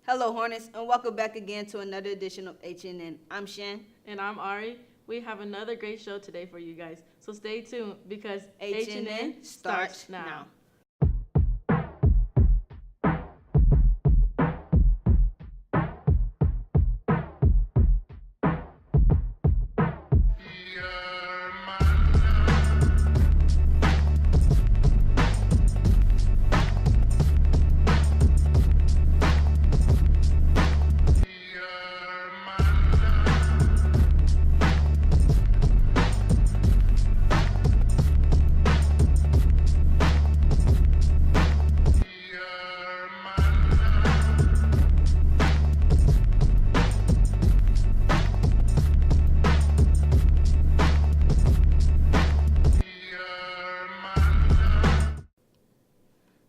Hello, Hornets, and welcome back again to another edition of HNN. I'm Shan. And I'm Ari. We have another great show today for you guys. So stay tuned because HNN starts now.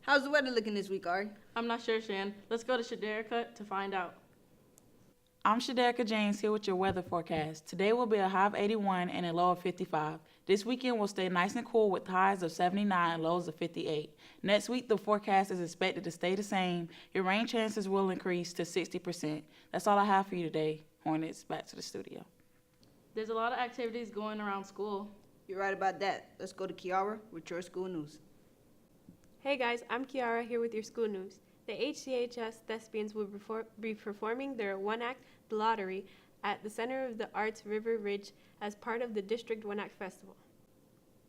How's the weather looking this week, Ari? I'm not sure, Shan. Let's go to Shaderica to find out. I'm Shaderica James here with your weather forecast. Today will be a high of 81 and a low of 55. This weekend will stay nice and cool with highs of 79 and lows of 58. Next week, the forecast is expected to stay the same. Your rain chances will increase to 60%. That's all I have for you today. Hornets, back to the studio. There's a lot of activities going around school. You're right about that. Let's go to Kiara with your school news. Hey guys, I'm Kiara here with your school news. The HCHS Thespians will be performing their one-act The Lottery at the Center of the Arts River Ridge as part of the District One Act Festival.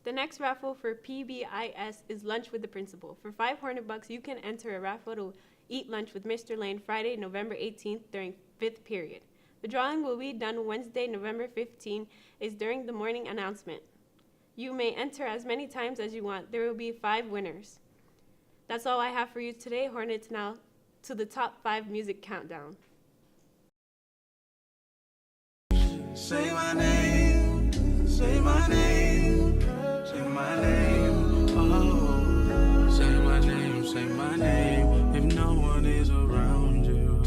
The next raffle for PBIS is Lunch with the Principal. For 5 Hornet Bucks, you can enter a raffle to eat lunch with Mr. Lane Friday, November 18th during 5th period. The drawing will be done Wednesday, November 15th, is during the morning announcement. You may enter as many times as you want. There will be 5 winners. That's all I have for you today, Hornets. Now to the top 5 music countdown. Say my name, say my name, say my name, oh. Say my name, if no one is around you.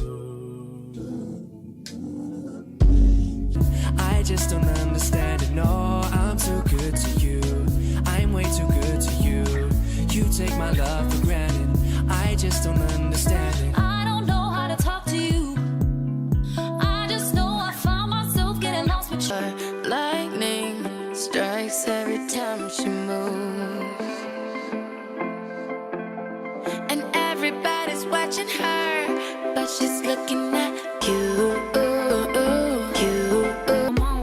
I just don't understand it, no, I'm too good to you. I'm way too good to you. You take my love for granted. I just don't understand it. I don't know how to talk to you. I just know I found myself getting lost with you. Lightning strikes every time she moves, and everybody's watching her, but she's looking at you.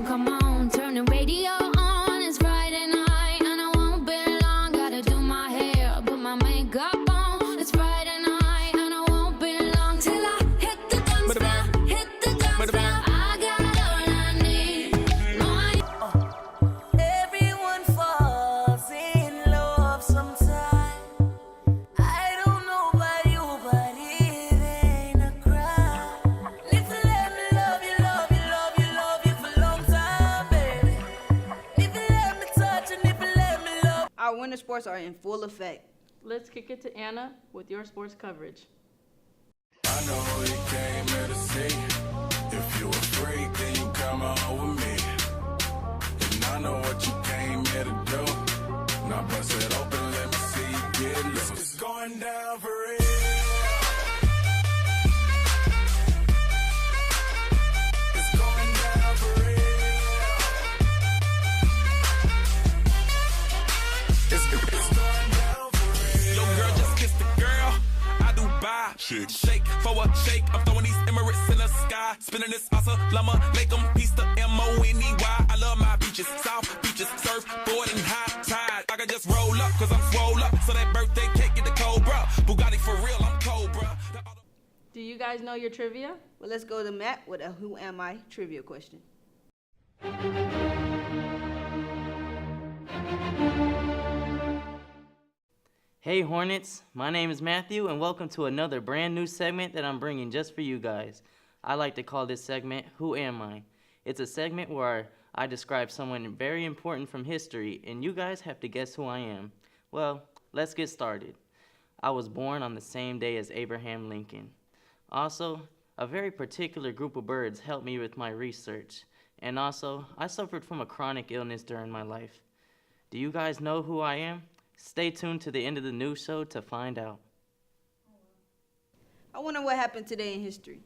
Come on, turn the radio on. It's Friday night and I won't be long. Gotta do my hair, put my makeup on. It's Friday night and I won't be long till I hit the dance floor, hit the dance floor. I got all I need. No, Everyone falls in love sometime. I don't know about you, but it ain't a crime. If you let me love you, love you, love you, love you for a long time, baby. If you let me touch and if you let me love. Our winter sports are in full effect. Let's kick it to Anna with your sports coverage. I know who you came here to see. If you a freak, then you come on with me. And I know what you came here to do. Now bust it open, let me see you get loose. It's going down for real. It's going down for real. It's going down for real. Yo, girl, just kiss the girl. I do buy. Shake for a shake. I'm throwing these Emirates in the sky. Spinning this asa llama. Make them piece the M-O-N-E-Y. I love my beaches. South beaches. Surfboard and high tide. I can just roll up cause I'm swole up. So that birthday cake get the Cobra. Bugatti for real, I'm Cobra. Do you guys know your trivia? Well, let's go to Matt with a Who Am I trivia question. Hey Hornets, my name is Matthew and welcome to another brand new segment that I'm bringing just for you guys. I like to call this segment Who Am I? It's a segment where I describe someone very important from history and you guys have to guess who I am. Well, let's get started. I was born on the same day as Abraham Lincoln. Also, a very particular group of birds helped me with my research. And also, I suffered from a chronic illness during my life. Do you guys know who I am? Stay tuned to the end of the news show to find out. I wonder what happened today in history.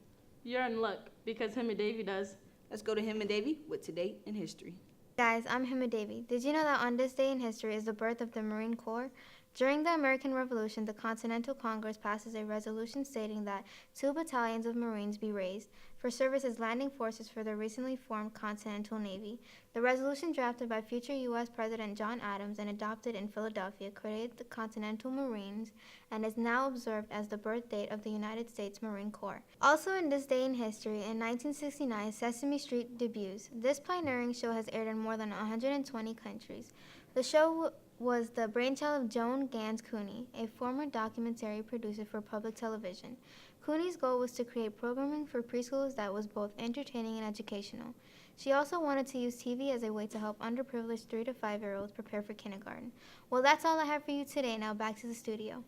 You're in luck because him and Davy does. Let's go to him and Davy with Today in History. Guys, I'm Hima Devi. Did you know that on this day in history is the birth of the Marine Corps? During the American Revolution, the Continental Congress passes a resolution stating that 2 battalions of Marines be raised for service as landing forces for the recently formed Continental Navy. The resolution, drafted by future U.S. President John Adams and adopted in Philadelphia, created the Continental Marines and is now observed as the birth date of the United States Marine Corps. Also in this day in history, in 1969, Sesame Street debuts. This pioneering show has aired in more than 120 countries. The show was the brainchild of Joan Gans Cooney, a former documentary producer for public television. Cooney's goal was to create programming for preschoolers that was both entertaining and educational. She also wanted to use TV as a way to help underprivileged 3 to 5-year-olds prepare for kindergarten. Well, that's all I have for you today. Now back to the studio.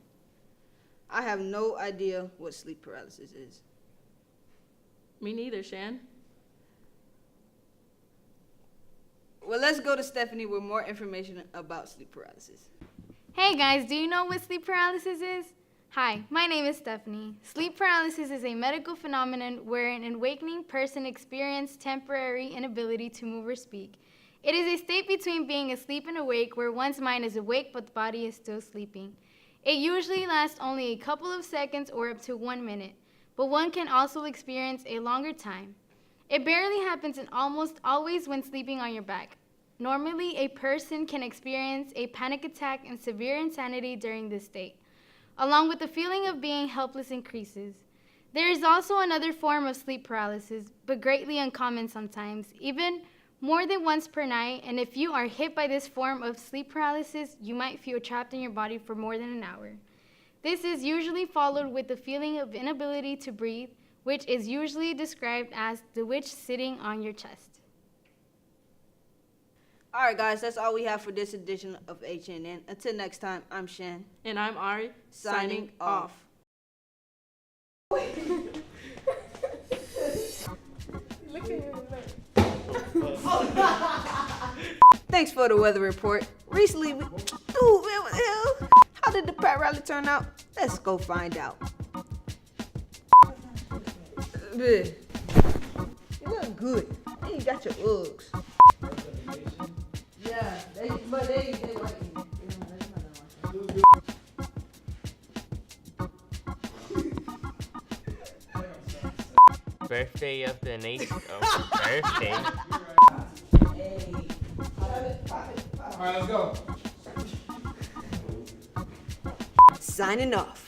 I have no idea what sleep paralysis is. Me neither, Shan. Well, let's go to Stephanie with more information about sleep paralysis. Hey guys, do you know what sleep paralysis is? Hi, my name is Stephanie. Sleep paralysis is a medical phenomenon where an awakening person experiences temporary inability to move or speak. It is a state between being asleep and awake where one's mind is awake but the body is still sleeping. It usually lasts only a couple of seconds or up to 1 minute, but one can also experience a longer time. It barely happens and almost always when sleeping on your back. Normally, a person can experience a panic attack and severe insanity during this state, along with the feeling of being helpless increases. There is also another form of sleep paralysis, but greatly uncommon sometimes, even more than once per night, and if you are hit by this form of sleep paralysis, you might feel trapped in your body for more than an hour. This is usually followed with the feeling of inability to breathe, which is usually described as the witch sitting on your chest. All right, guys, that's all we have for this edition of HNN. Until next time, I'm Shan. And I'm Ari, Signing off. Thanks for the weather report. Recently, how did the pet rally turn out? Let's go find out. You look good. And you got your Uggs. Yeah, they like Birthday of the nation. Oh, birthday. All right, let's go. Signing off.